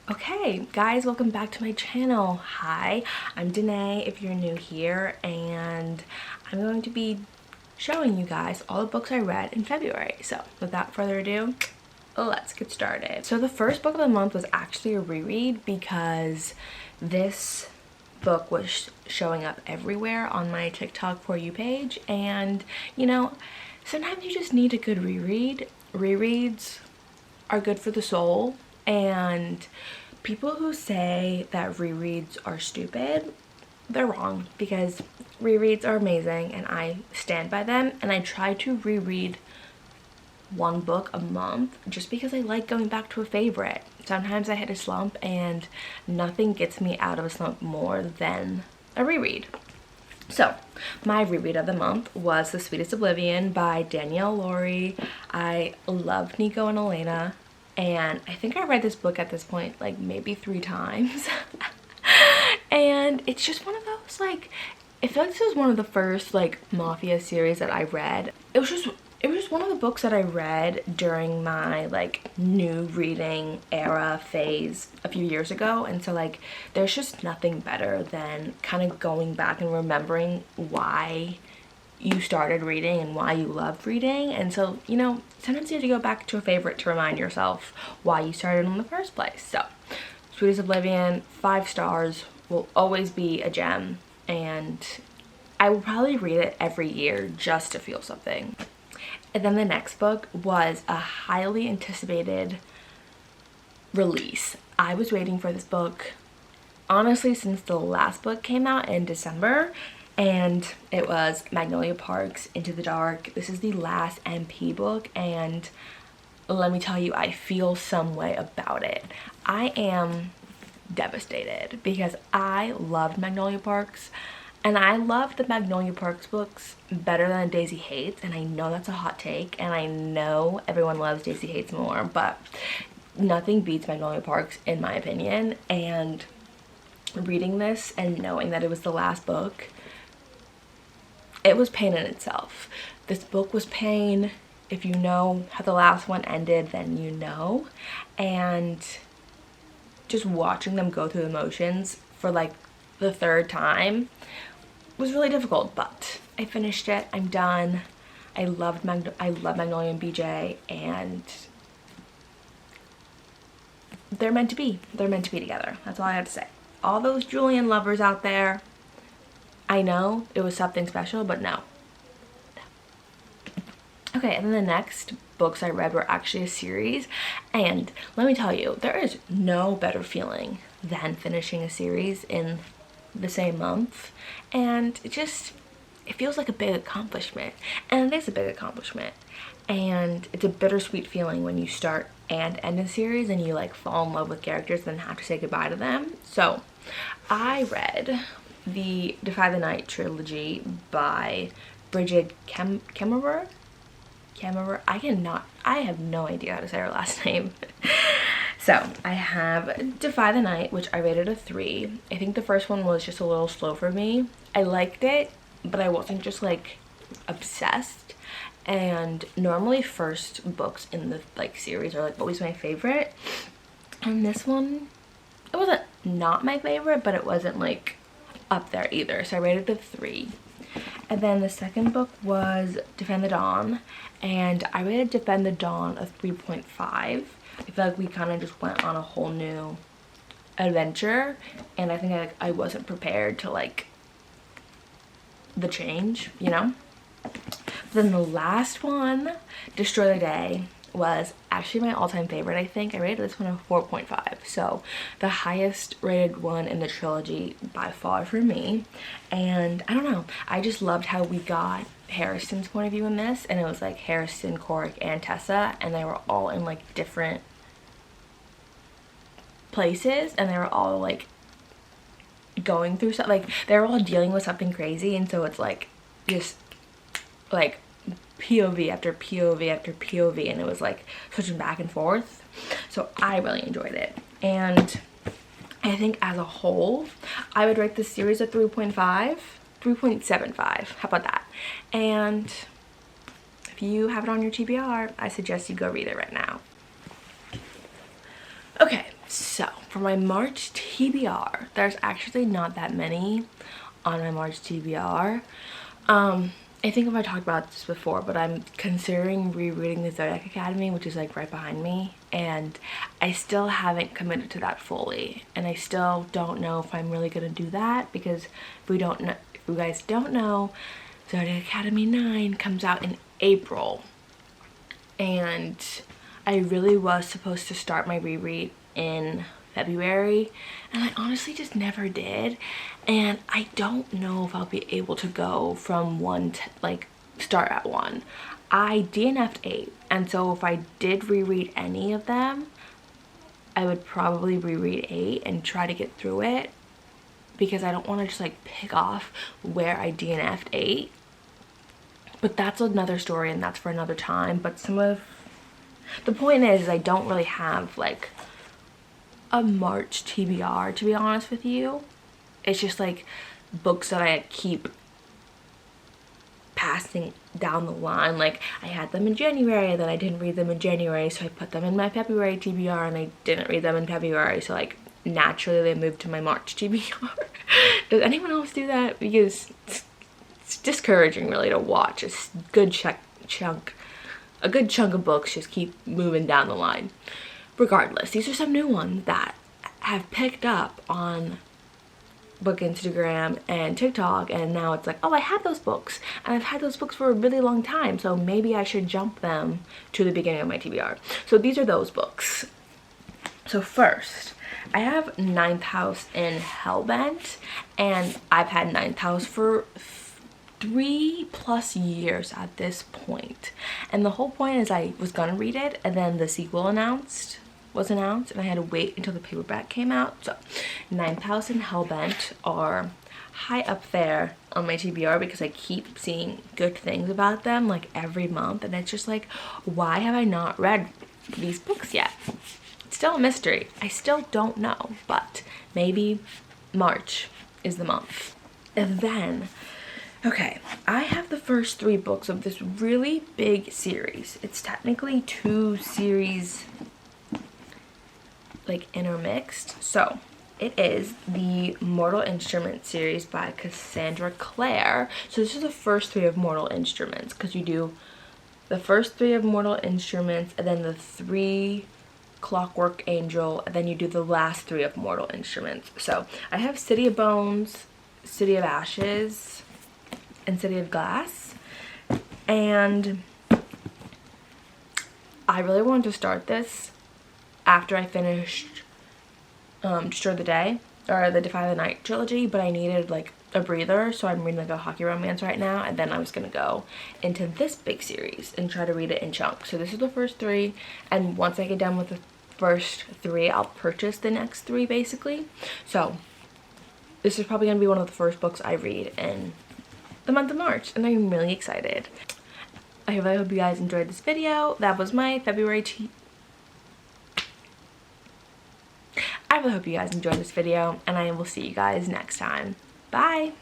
Okay, guys, welcome back to my channel. Hi, I'm Danae if you're new here, and I'm going to be showing you guys all the books I read in February. So without further ado, let's get started. So the first book of the month was actually a reread because this book was showing up everywhere on my TikTok For You page, and you know, sometimes you just need a good reread. Rereads are good for the soul, and people who say that rereads are stupid, they're wrong, because rereads are amazing and I stand by them, and I try to reread one book a month just because I like going back to a favorite. Sometimes I hit a slump and nothing gets me out of a slump more than a reread. So my reread of the month was The Sweetest Oblivion by Danielle Lawrie. I love Nico and Elena, and I think I read this book at this point like maybe 3 times. And it's just one of those, like, I feel like this was one of the first like mafia series that I read. It was just one of the books that I read during my like new reading era phase a few years ago, and so like there's just nothing better than kind of going back and remembering why you started reading and why you loved reading. And so, you know, sometimes you have to go back to a favorite to remind yourself why you started in the first place. So Sweetest Oblivion, 5 stars, will always be a gem, and I will probably read it every year just to feel something. And then the next book was a highly anticipated release. I was waiting for this book honestly since the last book came out in December, and it was Magnolia Park's Into the Dark. This is the last MP book, and let me tell you, I feel some way about it. I am devastated because I loved Magnolia Park's, and I love the Magnolia Parks books better than Daisy Hates, and I know that's a hot take, and I know everyone loves Daisy Hates more, but nothing beats Magnolia Parks in my opinion. And reading this and knowing that it was the last book, it was pain in itself. This book was pain. If you know how the last one ended, then you know. And just watching them go through the motions for like the 3rd time was really difficult, but I finished it. I'm done. I love Magnolia and BJ, and they're meant to be. They're meant to be together. That's all I have to say. All those Julian lovers out there, I know it was something special, but no. Okay, and then the next books I read were actually a series, and let me tell you, there is no better feeling than finishing a series in the same month, and it feels like a big accomplishment, and it is a big accomplishment, and it's a bittersweet feeling when you start and end a series and you like fall in love with characters and then have to say goodbye to them. So I read the Defy the Night trilogy by Brigid Kemmerer. I have no idea how to say her last name. So I have Defy the Night, which I rated a 3. I think the first one was just a little slow for me. I liked it, but I wasn't just like obsessed. And normally first books in the like series are like always my favorite. And this one, it wasn't not my favorite, but it wasn't like up there either. So I rated it a 3. And then the second book was Defend the Dawn, and I rated Defend the Dawn a 3.5. I feel like we kind of just went on a whole new adventure, and I think I wasn't prepared to like the change, you know? Then the last one, Destroy the Day, was actually my all-time favorite. I think I rated this one a 4.5, so the highest rated one in the trilogy by far for me. And I don't know, I just loved how we got Harrison's point of view in this, and it was like Harrison, Corrick, and Tessa, and they were all in like different places, and they were all like going through something, like they were all dealing with something crazy, and so it's like just like POV after POV after POV, and it was like switching back and forth. So I really enjoyed it, and I think as a whole I would rate this series a 3.75. How about that? And if you have it on your TBR, I suggest you go read it right now. Okay, So for my March TBR, there's actually not that many on my March TBR. I think I talked about this before, but I'm considering rereading the Zodiac Academy, which is like right behind me, and I still haven't committed to that fully, and I still don't know if I'm really gonna do that, because if you guys don't know, Zodiac Academy 9 comes out in April, and I really was supposed to start my reread in February, and I honestly just never did, and I don't know if I'll be able to go from one to like start at one. I DNF'd 8, and so if I did reread any of them, I would probably reread 8 and try to get through it, because I don't want to just like pick off where I DNF'd 8. But that's another story, and that's for another time. But the point is I don't really have like a March TBR, to be honest with you. It's just like books that I keep passing down the line. Like I had them in January, then I didn't read them in January, so I put them in my February TBR, and I didn't read them in February, so like naturally they moved to my March TBR. Does anyone else do that? Because it's discouraging really to watch a good chunk of books just keep moving down the line. Regardless, these are some new ones that have picked up on book Instagram and TikTok, and now it's like, oh, I have those books, and I've had those books for a really long time, so maybe I should jump them to the beginning of my TBR. So these are those books. So first, I have Ninth House in Hellbent, and I've had Ninth House for 3+ years at this point, and the whole point is I was gonna read it, and then the sequel was announced, and I had to wait until the paperback came out. So Ninth House and Hellbent are high up there on my TBR because I keep seeing good things about them like every month, and it's just like, why have I not read these books yet? It's still a mystery. I still don't know, but maybe March is the month. And then, okay, I have the first 3 books of this really big series. It's technically 2 series like intermixed. So it is the Mortal Instruments series by Cassandra Clare. So this is the first 3 of Mortal Instruments, because you do the first 3 of Mortal Instruments, and then the 3 Clockwork Angel, and then you do the last 3 of Mortal Instruments. So I have City of Bones, City of Ashes, and City of Glass, and I really wanted to start this after I finished Destroy the Day, or the Defy the Night trilogy, but I needed like a breather, so I'm reading like a hockey romance right now, and then I was gonna go into this big series and try to read it in chunks. So this is the first 3, and once I get done with the first 3, I'll purchase the next 3 basically. So this is probably gonna be one of the first books I read in the month of March, and I'm really excited. I really hope you guys enjoyed this video. That was my February I really hope you guys enjoyed this video, and I will see you guys next time. Bye!